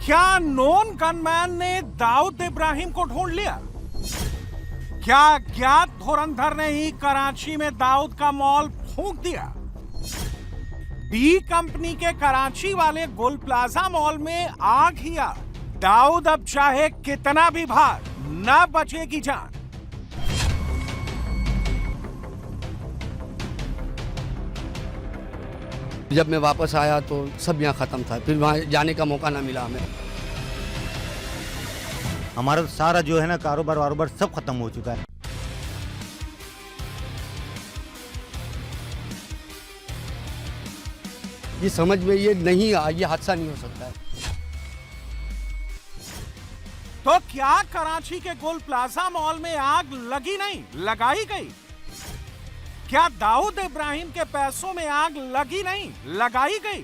क्या known gunman ने दाऊद इब्राहिम को ढूंढ लिया? क्या ज्ञात धुरंधर ने ही कराची में दाऊद का मॉल फूंक दिया? बी कंपनी के कराची वाले गुल प्लाजा मॉल में आग ही आग। दाऊद अब चाहे कितना भी भाग, न बचेगी जान। जब मैं वापस आया तो सब यहाँ ख़त्म था, फिर वहाँ जाने का मौका ना मिला हमें। हमारा सारा जो है ना कारोबार वारोबार सब खत्म हो चुका है। ये समझ में ये नहीं आ, ये हादसा नहीं हो सकता है। तो क्या कराची के गुल प्लाजा मॉल में आग लगी नहीं, लगाई गई? क्या दाऊद इब्राहिम के पैसों में आग लगी नहीं, लगाई गई?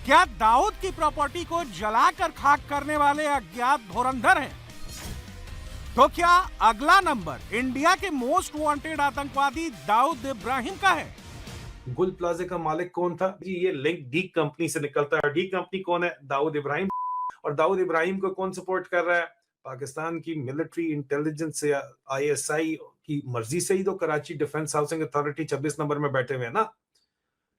क्या दाऊद की प्रॉपर्टी को जलाकर खाक करने वाले अज्ञात धुरंधर हैं? तो क्या अगला नंबर इंडिया के मोस्ट वांटेड आतंकवादी दाऊद इब्राहिम का है? गुल प्लाजा का मालिक कौन था जी? ये लिंक डी कंपनी से निकलता है। डी कंपनी कौन है? दाऊद इब्राहिम। और दाऊद इब्राहिम को कौन सपोर्ट कर रहा है? पाकिस्तान की मिलिट्री इंटेलिजेंस या आईएसआई की मर्जी से ही तो Karachi defence housing authority 26 number में बैठे हुए हैं ना।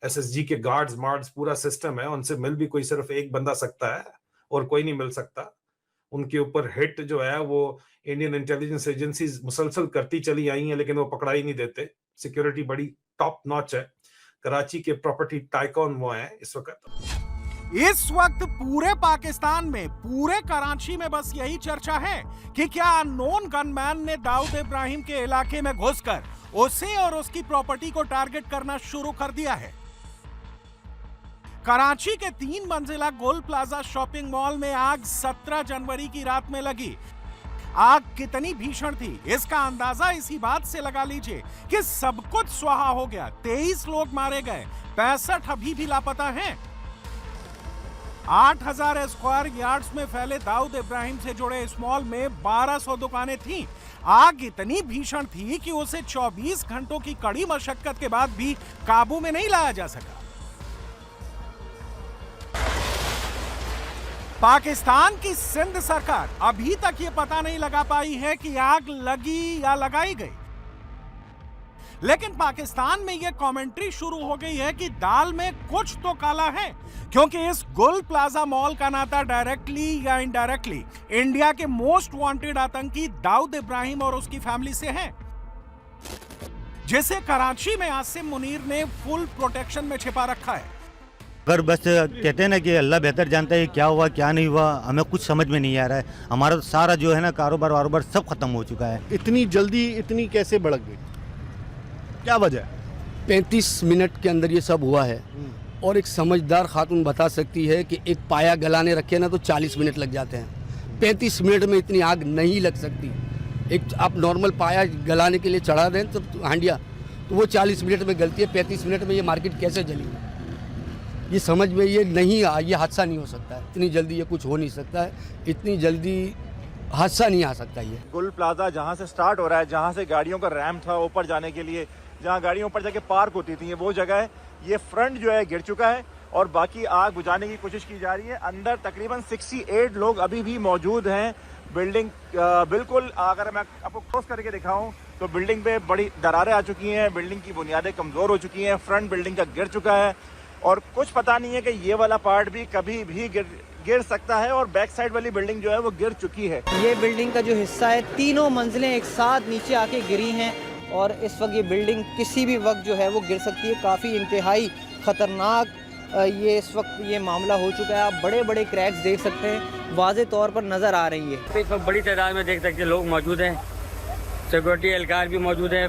एसएसजी के गार्ड्स मार्ड्स पूरा सिस्टम है, उनसे मिल भी कोई सिर्फ एक बंदा सकता है और कोई नहीं मिल सकता। उनके ऊपर हिट जो है वो इंडियन इंटेलिजेंस एजेंसीज मुसलसल करती चली आई हैं, लेकिन वो पकड़ाई नहीं देते। सिक्योरिटी बड़ी टॉप नॉच है। कराची के प्रॉपर्टी टाइकॉन वो है इस वक्त पूरे पाकिस्तान में, पूरे कराची में बस यही चर्चा है कि क्या अननोन गनमैन ने दाऊद इब्राहिम के इलाके में घुसकर उसे और उसकी प्रॉपर्टी को टारगेट करना शुरू कर दिया है। कराची के 3 मंजिला गोल प्लाजा शॉपिंग मॉल में आग 17 जनवरी की रात में लगी। आग कितनी भीषण थी इसका अंदाजा इसी बात से लगा लीजिए कि सब कुछ स्वाहा हो गया। 23 लोग मारे गए, 65 अभी भी लापता हैं। 8000 स्क्वायर यार्ड्स में फैले दाऊद इब्राहिम से जुड़े इस मॉल में 1200 दुकानें थीं। आग इतनी भीषण थी कि उसे 24 घंटों की कड़ी मशक्कत के बाद भी काबू में नहीं लाया जा सका। पाकिस्तान की सिंध सरकार अभी तक ये पता नहीं लगा पाई है कि आग लगी या लगाई गई, लेकिन पाकिस्तान में यह कमेंट्री शुरू हो गई है कि दाल में कुछ तो काला है, क्योंकि इस गुल प्लाजा मॉल का नाता डायरेक्टली या इनडायरेक्टली इंडिया के मोस्ट वांटेड आतंकी दाऊद इब्राहिम और उसकी फैमिली से है, जिसे कराची में आसिम मुनीर ने फुल प्रोटेक्शन में छिपा रखा है। अगर बस कहते हैं ना कि अल्लाह बेहतर जानता है क्या हुआ क्या नहीं हुआ, हमें कुछ समझ में नहीं आ रहा है। हमारा सारा जो है ना कारोबार वारोबार सब खत्म हो चुका है। इतनी जल्दी इतनी कैसे भड़क गई, क्या वजह? 35 मिनट के अंदर ये सब हुआ है और एक समझदार खातून बता सकती है कि एक पाया गलाने रखे ना तो 40 मिनट लग जाते हैं। 35 मिनट में इतनी आग नहीं लग सकती। एक आप नॉर्मल पाया गलाने के लिए चढ़ा दें तो हांडिया, तो वो 40 मिनट में गलती है। 35 मिनट में ये मार्केट कैसे जली? ये समझ में ये नहीं आ, ये हादसा नहीं हो सकता है। इतनी जल्दी ये कुछ हो नहीं सकता है, इतनी जल्दी हादसा नहीं आ सकता। ये गुल प्लाजा जहाँ से स्टार्ट हो रहा है, जहाँ से गाड़ियों का रैम्प था ऊपर जाने के लिए, जहाँ गाड़ियाँ ऊपर जाके पार्क होती थी, वो जगह है। ये फ्रंट जो है गिर चुका है और बाकी आग बुझाने की कोशिश की जा रही है। अंदर तकरीबन 68 लोग अभी भी मौजूद हैं। बिल्डिंग बिल्कुल, अगर मैं आपको क्रॉस करके दिखाऊं तो बिल्डिंग पे बड़ी दरारें आ चुकी हैं, बिल्डिंग की बुनियादें कमज़ोर हो चुकी हैं, फ्रंट बिल्डिंग का गिर चुका है और कुछ पता नहीं है कि ये वाला पार्ट भी कभी भी गिर सकता है और बैक साइड वाली बिल्डिंग जो है वो गिर चुकी है। ये बिल्डिंग का जो हिस्सा है, तीनों मंजिलें एक साथ नीचे आके गिरी हैं और इस वक्त ये बिल्डिंग किसी भी वक्त जो है वो गिर सकती है। काफ़ी इंतहाई ख़तरनाक ये इस वक्त ये मामला हो चुका है। आप बड़े बड़े क्रैक्स देख सकते हैं, वाज़े तौर पर नज़र आ रही है। इस वक्त बड़ी तादाद में देख सकते हैं लोग मौजूद हैं, सिक्योरिटी एहलकार भी मौजूद है,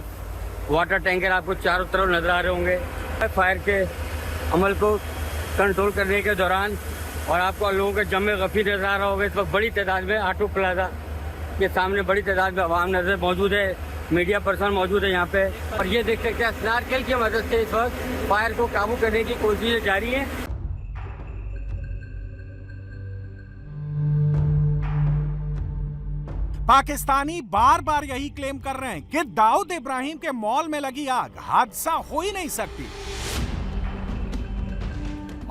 वाटर टैंकर आपको चारों तरफ नज़र आ रहे होंगे। फायर के अमल को कंट्रोल करने के दौरान और आपको लोगों के जमे गफी नजर आ रहा होगा। इस वक्त बड़ी तादाद में ऑटो प्लाजा के सामने बड़ी तादाद में आवाम नजर मौजूद है, मीडिया पर्सन मौजूद है यहाँ पे और ये देख सकते हैं स्नारकेल की मदद से इस वक्त फायर को काबू करने की कोशिशें जारी है। पाकिस्तानी बार बार यही क्लेम कर रहे हैं कि दाऊद इब्राहिम के मॉल में लगी आग हादसा हो ही नहीं सकती।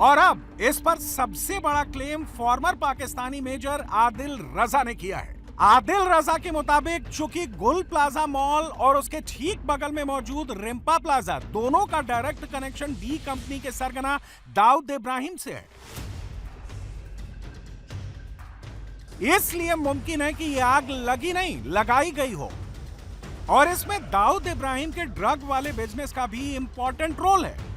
और अब इस पर सबसे बड़ा claim former Pakistani major Adil Raza ने किया है। आदिल रजा के मुताबिक चूंकि गुल प्लाजा मॉल और उसके ठीक बगल में मौजूद रिम्पा प्लाजा दोनों का डायरेक्ट कनेक्शन डी कंपनी के सरगना दाऊद इब्राहिम से है, इसलिए मुमकिन है कि यह आग लगी नहीं, लगाई गई हो। और इसमें दाऊद इब्राहिम के ड्रग वाले बिजनेस का भी इंपॉर्टेंट रोल है।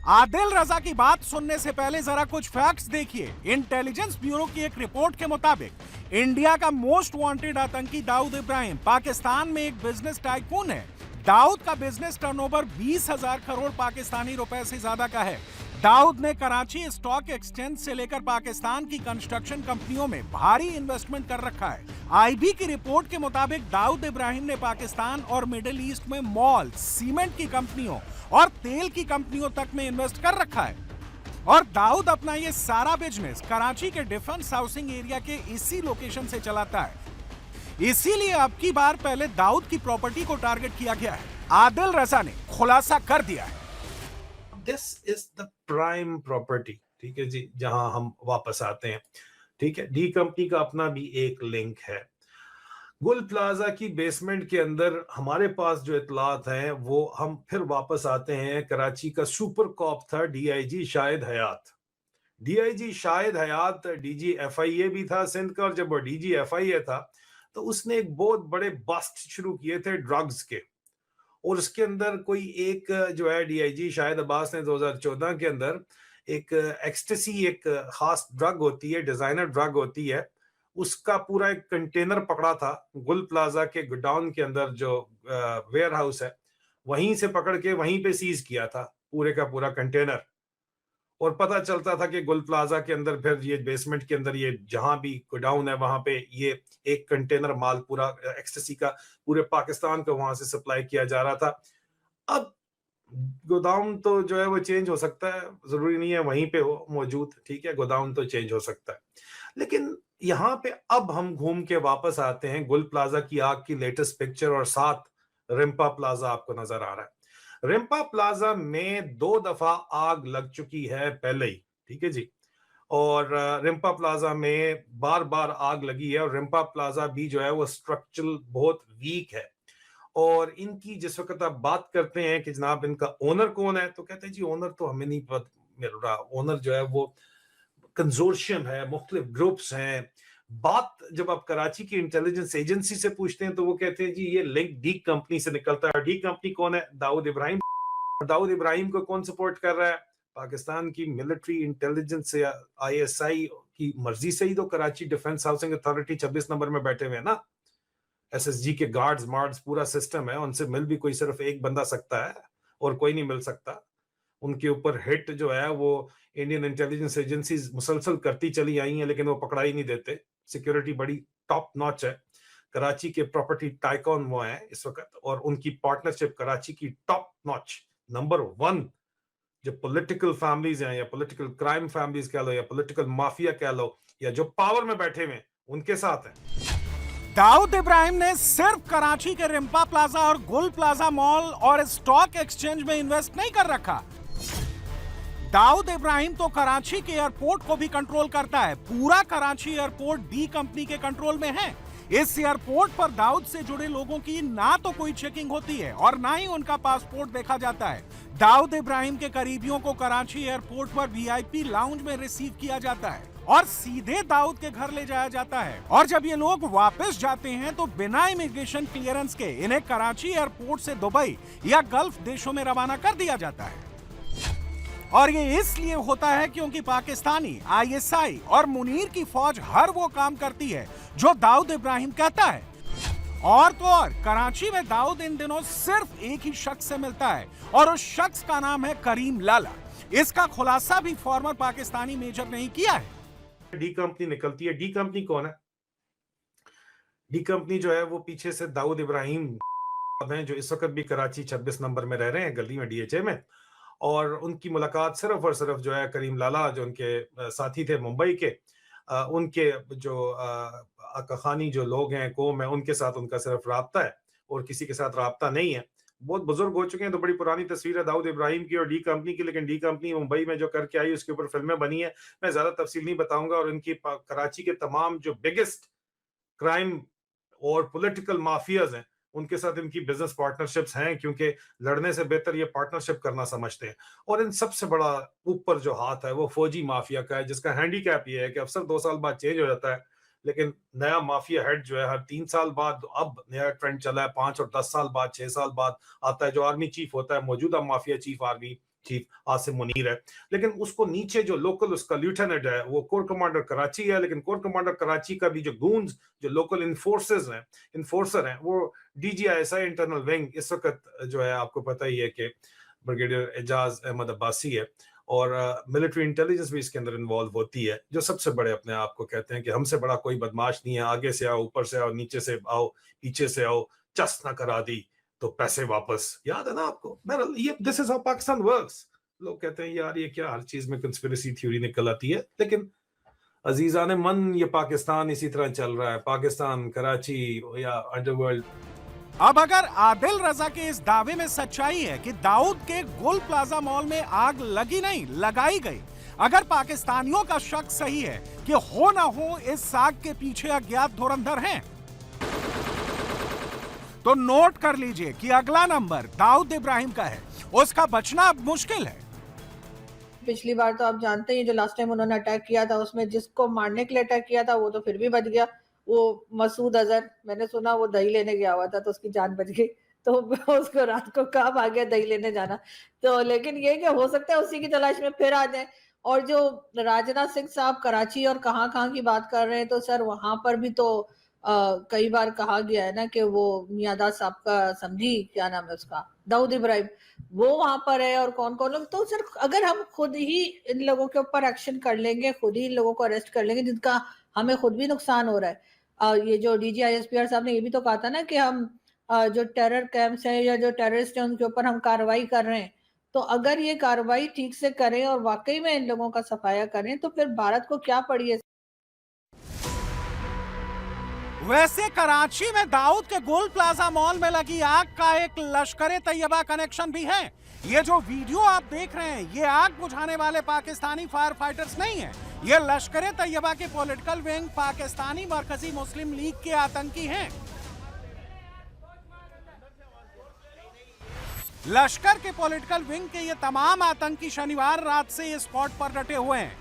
आदिल रजा की बात सुनने से पहले जरा कुछ फैक्ट्स देखिए। इंटेलिजेंस ब्यूरो की एक रिपोर्ट के मुताबिक इंडिया का मोस्ट वांटेड आतंकी दाऊद इब्राहिम पाकिस्तान में एक बिजनेस टाइकून है। दाऊद का बिजनेस टर्नओवर 20,000 करोड़ पाकिस्तानी रुपए से ज्यादा का है। दाऊद ने कराची स्टॉक एक्सचेंज से लेकर पाकिस्तान की कंस्ट्रक्शन कंपनियों में भारी इन्वेस्टमेंट कर रखा है। आईबी की रिपोर्ट के मुताबिक दाऊद इब्राहिम ने पाकिस्तान और मिडिल ईस्ट में मॉल, सीमेंट की कंपनियों और तेल की कंपनियों तक में इन्वेस्ट कर रखा है। और दाऊद अपना ये सारा बिजनेस कराची के डिफेंस हाउसिंग एरिया के इसी लोकेशन से चलाता है, इसीलिए अब की बार पहले दाऊद की प्रॉपर्टी को टारगेट किया गया है। आदिल रजा ने खुलासा कर दिया है। This is the prime property, ठीक है जी, जहां हम वापस आते हैं। ठीक है, डी कंपनी का अपना भी एक लिंक है। गुल प्लाजा की बेसमेंट के अंदर हमारे पास जो इतलात हैं वो हम फिर वापस आते हैं। कराची का सुपर कॉप था डीआईजी शाहिद हयात। डीआईजी शाहिद हयात डीजी एफआईए भी था सिंध का, और जब वो डीजी एफआईए था तो उसने एक बहुत बड़े बस्ट शुरू किए थे ड्रग्स के। और उसके अंदर कोई एक जो है डीआईजी शाहिद अब्बास ने 2014 के अंदर एक एक्सटेसी, एक खास ड्रग होती है, डिजाइनर ड्रग होती है, उसका पूरा एक कंटेनर पकड़ा था गुल प्लाजा के गोडाउन के अंदर जो वेयर हाउस है, वहीं से पकड़ के वहीं पे सीज किया था पूरे का पूरा कंटेनर। और पता चलता था कि गुल प्लाजा के अंदर फिर ये बेसमेंट के अंदर ये जहां भी गोडाउन है वहां पे ये एक कंटेनर माल पूरा एक्सटेसी का पूरे पाकिस्तान को वहां से सप्लाई किया जा रहा था। अब गोदाम तो जो है वो चेंज हो सकता है, जरूरी नहीं है वहीं पे हो मौजूद, ठीक है, गोदाम तो चेंज हो सकता है। लेकिन यहाँ पे अब हम घूम के वापस आते हैं गुल प्लाजा की आग की लेटेस्ट पिक्चर, और साथ रिम्पा प्लाजा आपको नजर आ रहा है। रिम्पा प्लाजा में 2 दफा आग लग चुकी है पहले ही, ठीक है जी, और रिम्पा प्लाजा में बार बार आग लगी है। और रिम्पा प्लाजा भी जो है वो स्ट्रक्चरल बहुत वीक है। और इनकी जिस वक्त आप बात करते हैं कि जनाब इनका ओनर कौन है, तो कहते हैं जी ओनर तो हमें नहीं पता मिल रहा। ओनर जो है वो कंजोर्शियम है, मुख्तलिफ ग्रुप्स हैं। बात जब आप कराची की इंटेलिजेंस एजेंसी से पूछते हैं तो वो कहते हैं जी ये लिंक डी कंपनी से निकलता है। डी कंपनी कौन है? दाऊद इब्राहिम। दाऊद इब्राहिम को कौन सपोर्ट कर रहा है? पाकिस्तान की मिलिट्री इंटेलिजेंस या आईएसआई की मर्जी से ही तो Karachi defence housing authority 26 number में बैठे हुए हैं ना। एसएसजी के गार्ड्स मार्ड्स पूरा सिस्टम है, उनसे मिल भी कोई सिर्फ एक बंदा सकता है और कोई नहीं मिल सकता। उनके ऊपर हिट जो है वो इंडियन इंटेलिजेंस एजेंसीज मुसलसल करती चली आई हैं, लेकिन वो पकड़ा ही नहीं देते। सिक्योरिटी बड़ी टॉप नॉच है। कराची के प्रॉपर्टी टाइकॉन वो हैं इस वक्त, और उनकी पार्टनरशिप कराची की टॉप नॉच नंबर 1 जो पॉलिटिकल फैमिलीज हैं या पॉलिटिकल क्राइम फैमिलीज कह लो या पॉलिटिकल माफिया कह लो या जो पावर में बैठे हुए उनके साथ हैं। दाऊद इब्राहिम ने सिर्फ कराची के रिम्पा प्लाजा और गुल प्लाजा मॉल और स्टॉक एक्सचेंज में इन्वेस्ट नहीं कर रखा। दाऊद इब्राहिम तो कराची के एयरपोर्ट को भी कंट्रोल करता है। पूरा कराची एयरपोर्ट डी कंपनी के कंट्रोल में है। इस एयरपोर्ट पर दाऊद से जुड़े लोगों की ना तो कोई चेकिंग होती है और ना ही उनका पासपोर्ट देखा जाता है। दाऊद इब्राहिम के करीबियों को कराची एयरपोर्ट पर वीआईपी लाउंज में रिसीव किया जाता है और सीधे दाऊद के घर ले जाया जाता है। और जब ये लोग वापस जाते हैं तो बिना इमिग्रेशन क्लियरेंस के इन्हें कराची एयरपोर्ट से दुबई या गल्फ देशों में रवाना कर दिया जाता है। और ये इसलिए होता है क्योंकि पाकिस्तानी आईएसआई और मुनीर की फौज हर वो काम करती है जो दाऊद इब्राहिम कहता है। और तो और कराची में दाऊद इन दिनों सिर्फ एक ही शख्स से मिलता है और उस शख्स का नाम है करीम लाला। इसका खुलासा भी फॉर्मर पाकिस्तानी मेजर ने ही किया है। डी कंपनी निकलती है। डी कंपनी कौन है? डी कंपनी जो है वो पीछे से दाऊद इब्राहिम हैं, जो इस वक्त भी कराची 26 नंबर में रह रहे हैं गली में डीएचए में। और उनकी मुलाकात सिर्फ और सिर्फ जो है करीम लाला जो उनके साथी थे मुंबई के, उनके जो आका खानी जो लोग हैं कौम है उनके साथ उनका सिर्फ राब्ता है और किसी के साथ राब्ता नहीं है। बहुत बुजुर्ग हो चुके हैं, तो बड़ी पुरानी तस्वीर है दाऊद इब्राहिम की और डी कंपनी की, लेकिन डी कंपनी मुंबई में जो करके आई उसके ऊपर फिल्में बनी है। मैं ज्यादा तफसील नहीं बताऊंगा। और इनकी कराची के तमाम जो बिगेस्ट क्राइम और पॉलिटिकल माफियाज हैं उनके साथ इनकी बिजनेस पार्टनरशिप्स हैं, क्योंकि लड़ने से बेहतर ये पार्टनरशिप करना समझते हैं। और इन सबसे बड़ा ऊपर जो हाथ है वो फौजी माफिया का है, जिसका हैंडीकैप ये है कि अफसर 2 साल बाद चेंज हो जाता है, लेकिन नया माफिया हेड जो है हर 3 साल बाद, अब नया ट्रेंड चला है 5 और 10 साल बाद, 6 साल बाद आता है, जो आर्मी चीफ होता है, मौजूदा mafia chief army chief Asim Munir है। लेकिन उसको नीचे जो लोकल उसका लिeutenant है वो कोर कमांडर कराची है, लेकिन कोर कमांडर कराची का भी जो गूंज जो लोकल इन्फोर्सर हैं वो DGISI इंटरनल विंग इस वक्त जो है, आपको पता ही है कि ब्रिगेडियर एजाज अहमद अब्बासी है, और मिलिट्री इंटेलिजेंस भी इसके अंदर इन्वॉल्व होती है, जो सबसे बड़े अपने आप को कहते हैं कि हमसे बड़ा कोई बदमाश नहीं है, आगे से आओ, ऊपर से आओ, नीचे से आओ, पीछे से आओ, चस ना करा दी तो पैसे वापस। याद है ना आपको? ये this is how Pakistan works. लोग कहते हैं यार ये क्या हर चीज में कंस्पिरेसी थ्योरी निकल आती है, लेकिन अजीजान मन ये पाकिस्तान इसी तरह चल रहा है। पाकिस्तान, कराची या अंडरवर्ल्ड। अब अगर आदिल रजा के इस दावे में सच्चाई है कि दाऊद के गोल प्लाजा मॉल में आग लगी नहीं, लगाई गई, अगर पाकिस्तानियों का शक सही है कि हो ना हो इस आग के पीछे अज्ञात धुरंधर हैं, तो नोट कर लीजिए कि अगला नंबर दाऊद इब्राहिम का है। उसका बचना अब मुश्किल है। पिछली बार तो आप जानते हैं जो लास्ट टाइम उन्होंने अटैक किया था, उसमें जिसको मारने के लिए अटैक किया था वो तो फिर भी बच गया, वो मसूद अजहर। मैंने सुना वो दही लेने गया हुआ था तो उसकी जान बच गई, तो उसको रात को कब आ गया दही लेने जाना। तो लेकिन ये कि हो सकता है उसी की तलाश में फिर आ जाए। और जो राजनाथ सिंह साहब कराची और कहाँ की बात कर रहे हैं, तो सर वहां पर भी तो कई बार कहा गया है ना कि वो मियादाद साहब का समझी, क्या नाम है उसका, दाऊद इब्राहिम, वो वहां पर है। और कौन कौन लोग, तो सर अगर हम खुद ही इन लोगों के ऊपर एक्शन कर लेंगे, खुद ही इन लोगों को अरेस्ट कर लेंगे जिनका हमें खुद भी नुकसान हो रहा है। ये जो DGISPR साहब ने ये भी तो कहा था ना कि हम जो टेरर कैंप्स हैं या जो टेररिस्ट हैं उनके ऊपर हम कार्रवाई कर रहे हैं, तो अगर ये कार्रवाई ठीक से करें और वाकई में इन लोगों का सफाया करें तो फिर भारत को क्या पड़ी है। वैसे कराची में दाऊद के गोल प्लाजा मॉल में लगी आग का एक लश्कर तैयबा कनेक्शन भी है। ये जो वीडियो आप देख रहे हैं, ये आग बुझाने वाले पाकिस्तानी फायर फाइटर्स नहीं है, ये लश्कर तैयबा के पॉलिटिकल विंग पाकिस्तानी मरकजी मुस्लिम लीग के आतंकी हैं। लश्कर के पॉलिटिकल विंग के ये तमाम आतंकी शनिवार रात से ये स्पॉट पर डटे हुए हैं,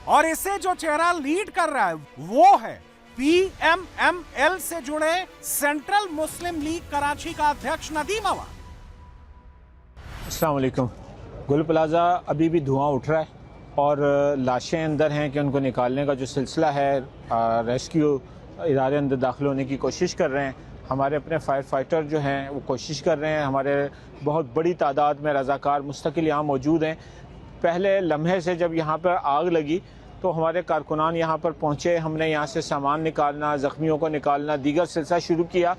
और इसे जो चेहरा लीड कर रहा है वो है PMML से जुड़े सेंट्रल मुस्लिम लीग कराची का अध्यक्ष नदीम अवा। अस्सलाम वालेकुम। गुल प्लाजा अभी भी धुआं उठ रहा है और लाशें अंदर हैं कि उनको निकालने का जो सिलसिला है, रेस्क्यू इदारे अंदर दाखिल होने की कोशिश कर रहे हैं। हमारे अपने फायर फाइटर जो हैं वो कोशिश कर रहे हैं। हमारे बहुत बड़ी तादाद में रज़ाकार मुस्तकिल यहाँ मौजूद हैं। पहले लम्हे से जब यहाँ पर आग लगी तो हमारे कारकुनान यहाँ पर पहुँचे, हमने यहाँ से सामान निकालना, ज़ख्मियों को निकालना, दीगर सिलसिला शुरू किया,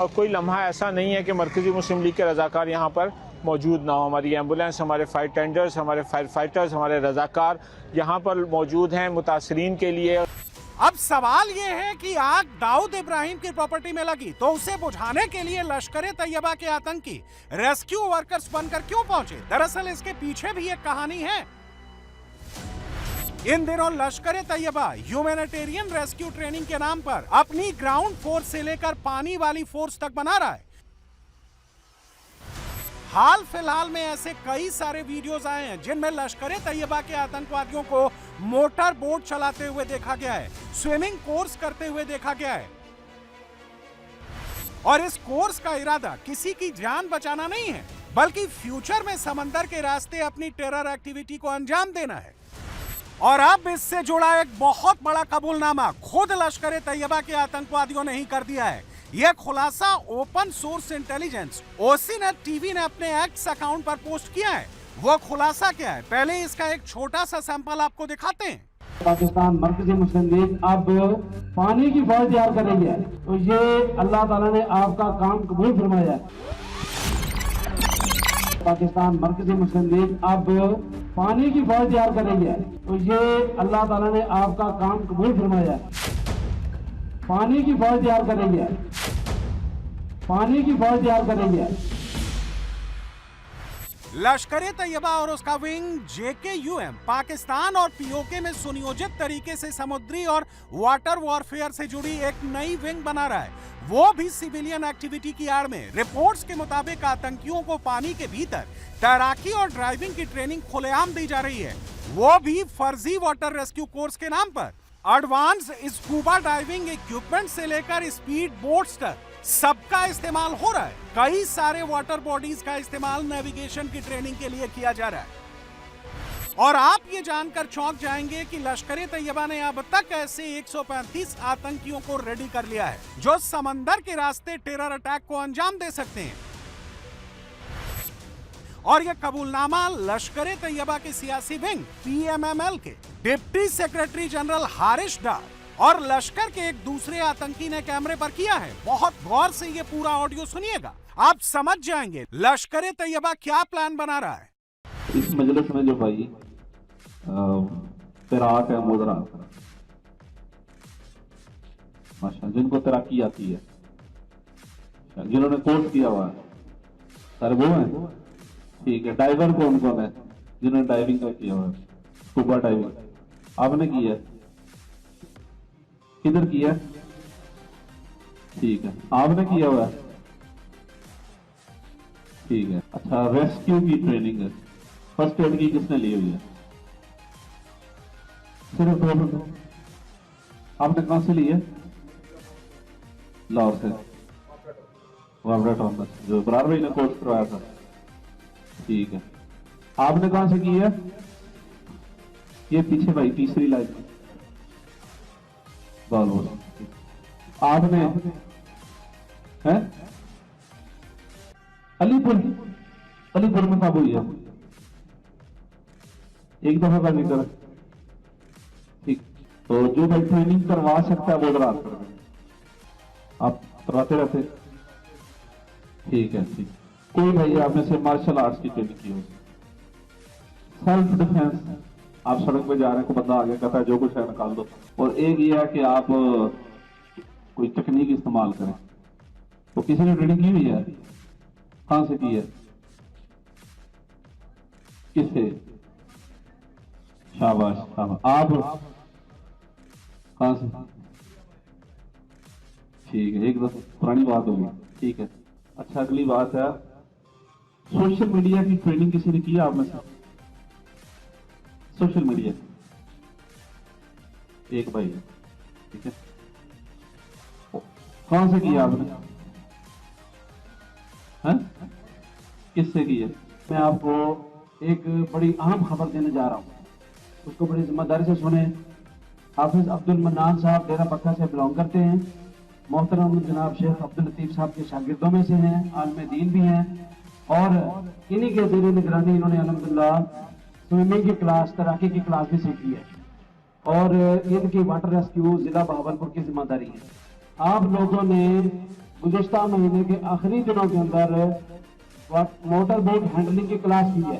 और कोई लम्हा ऐसा नहीं है कि मरकज़ी मुस्लिम लीग के रज़ाकार यहाँ पर मौजूद ना हो। हमारी एम्बुलेंस, हमारे फायर टेंडर्स, हमारे फायर फाइटर्स, हमारे रज़ाकार यहाँ पर मौजूद हैं मुतासरीन के लिए। अब सवाल ये है कि आग दाऊद इब्राहिम की प्रॉपर्टी में लगी तो उसे बुझाने के लिए लश्कर तैयबा के आतंकी रेस्क्यू वर्कर्स बनकर क्यों पहुंचे? दरअसल इसके पीछे भी एक कहानी है। इन दिनों लश्कर तैयबा ह्यूमैनिटेरियन रेस्क्यू ट्रेनिंग के नाम पर अपनी ग्राउंड फोर्स से लेकर पानी वाली फोर्स तक बना रहा है। हाल फिलहाल में ऐसे कई सारे वीडियोस आए हैं जिनमें लश्कर तैयबा के आतंकवादियों को मोटर बोट चलाते हुए देखा गया है, स्विमिंग कोर्स करते हुए देखा गया है, और इस कोर्स का इरादा किसी की जान बचाना नहीं है, बल्कि फ्यूचर में समंदर के रास्ते अपनी टेरर एक्टिविटी को अंजाम देना है। और अब इससे जुड़ा एक बहुत बड़ा कबूलनामा खुद लश्कर तैयबा के आतंकवादियों ने ही कर दिया है। यह खुलासा open source intelligence OCNet TV ने अपने एक्स अकाउंट पर पोस्ट किया है। वो खुलासा क्या है, पहले इसका एक छोटा सा सैंपल आपको दिखाते हैं। पाकिस्तान मरकजी मुस्लिम लीग अब पानी की फौज तैयार कर रही है, तो ये अल्लाह ताला ने आपका काम कबूल फरमाया। पाकिस्तान मरकजी मुस्लिम लीग अब पानी की फौज तैयार कर रही है, तो ये अल्लाह ताला ने आपका काम कबूल फरमाया। पानी की फौज तैयार कर रही है। पानी की फौज तैयार करेंगे। लश्कर तैयबा और उसका विंग JKUM पाकिस्तान और POK में सुनियोजित तरीके से समुद्री और वाटर वॉरफेयर से जुड़ी एक नई विंग बना रहा है, वो भी सिविलियन एक्टिविटी की आड़ में। रिपोर्ट्स के मुताबिक आतंकियों को पानी के भीतर तैराकी और ड्राइविंग की ट्रेनिंग खुलेआम दी जा रही है, वो भी फर्जी वाटर रेस्क्यू कोर्स के नाम पर। एडवांस स्कूबा डाइविंग इक्विपमेंट से लेकर स्पीड बोट्स तक सबका इस्तेमाल हो रहा है। कई सारे वाटर बॉडीज का इस्तेमाल नेविगेशन की ट्रेनिंग के लिए किया जा रहा है। और आप ये जानकर चौंक जाएंगे कि लश्कर तैयबा ने अब तक ऐसे 135 आतंकियों को रेडी कर लिया है जो समंदर के रास्ते टेरर अटैक को अंजाम दे सकते हैं। और यह कबूलनामा लश्कर तैयबा के सियासी विंग PMML के डिप्टी सेक्रेटरी जनरल हारिश डार और लश्कर के एक दूसरे आतंकी ने कैमरे पर किया है। बहुत गौर से ये पूरा ऑडियो सुनिएगा, आप समझ जाएंगे लश्कर तैयबा क्या प्लान बना रहा है। इस मजलिस में जो भाई तैराक है, मोजरा माशा, जिनको तैराकी आती है, जिन्होंने कोर्स किया हुआ है, सारे वो हैं। ठीक है, डाइवर कौन कौन है जिन्होंने डाइविंग का किया हुआ है, स्कूबा डाइविंग आपने किया है, किधर किया? ठीक है, आपने किया हुआ है। ठीक है, अच्छा, रेस्क्यू की ट्रेनिंग है, फर्स्ट एड की किसने ली हुई है? सिर्फ दो। आपने कहां से ली है? लाहौर से, वाबरा टाउन से, जो बरार भाई ने कोर्स करवाया था। ठीक है, आपने कहां से की है? ये पीछे भाई तीसरी लाइन में। आपने है अलीपुर में कब हुई है? एक दफा का निकल। ठीक, तो जो भाई ट्रेनिंग करवा सकता है वो इधर कर दे, आप करवाते रहते। ठीक है, ठीक। कोई भाई आपने से मार्शल आर्ट्स की ट्रेनिंग की हो, सेल्फ डिफेंस, आप सड़क पे जा रहे हैं, को बंदा आगे कहता है जो कुछ है निकाल दो। और एक ये है कि आप कोई तकनीक इस्तेमाल करें, तो किसी ने ट्रेनिंग की हुई है? कहां से की है? किससे? शाबाश शाबाश। आप कहां से? ठीक है, एक दफा पुरानी बात होगी। ठीक है, अच्छा, अगली बात है, सोशल मीडिया की ट्रेनिंग किसी ने की है आप में से? सोशल मीडिया एक भाई है। ठीक है, कहां से किया आपने? किससे की है? मैं आपको एक बड़ी अहम खबर देने जा रहा हूं, उसको बड़ी जिम्मेदारी से सुने। हाफिज अब्दुल मन्नान साहब डेरा बक्का से बिलोंग करते हैं, मोहतरम जनाब शेख अब्दुल लतीफ साहब के शागिर्दों में से हैं, आलिम दीन भी हैं, और इन्हीं के ज़ेरे निगरानी इन्होंने अल्हम्दुलिल्लाह स्विमिंग की क्लास, तैराकी की क्लास भी सीखी है, और इनकी वाटर रेस्क्यू जिला बहावलपुर की जिम्मेदारी है। आप लोगों ने गुज़िश्ता महीने के आखिरी दिनों के अंदर मोटर बोट हैंडलिंग की क्लास की है।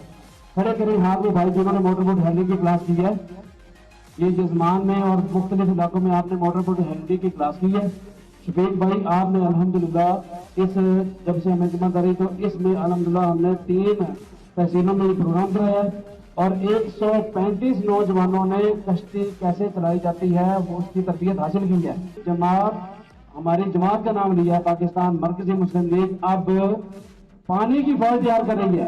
खड़े करें हाथ में भाई जिन्होंने मोटर बोट हैंडलिंग की क्लास की है। ये जजमान में और मुख्तलिफ इलाकों में आपने मोटर बोट हैंडलिंग की क्लास की है। शफीक भाई, आपने अल्हम्दुलिल्लाह इस जब से हमें जिम्मेदारी, तो इसमें अल्हम्दुलिल्लाह हमने 3 तहसीलों में प्रोग्राम कराया है, और 135 नौजवानों ने कश्ती कैसे चलाई जाती है वो उसकी तरबियत हासिल की है। जमात, हमारी जमात का नाम लिया पाकिस्तान मरकजी मुस्लिम लीग, अब पानी की फौज तैयार करेंगे।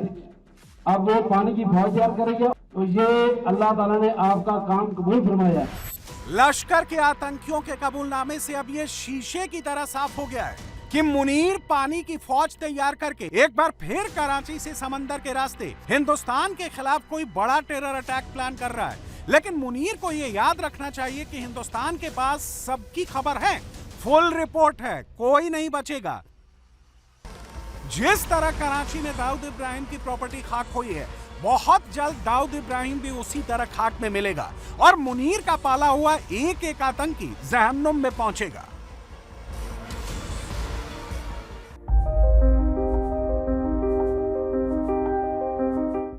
अब वो पानी की फौज तैयार करेंगे, तो ये अल्लाह ताला ने आपका काम कबूल फरमाया है। लश्कर के आतंकियों के कबूलनामे से अब ये शीशे की तरह साफ हो गया है कि मुनीर पानी की फौज तैयार करके एक बार फिर कराची से समंदर के रास्ते हिंदुस्तान के खिलाफ कोई बड़ा टेरर अटैक प्लान कर रहा है। लेकिन मुनीर को ये याद रखना चाहिए कि हिंदुस्तान के पास सबकी खबर है, फुल रिपोर्ट है, कोई नहीं बचेगा। जिस तरह कराची में दाऊद इब्राहिम की प्रॉपर्टी खाक हुई है, बहुत जल्द दाऊद इब्राहिम भी उसी तरह खाक में मिलेगा और मुनीर का पाला हुआ एक एक आतंकी जहन्नुम में पहुंचेगा।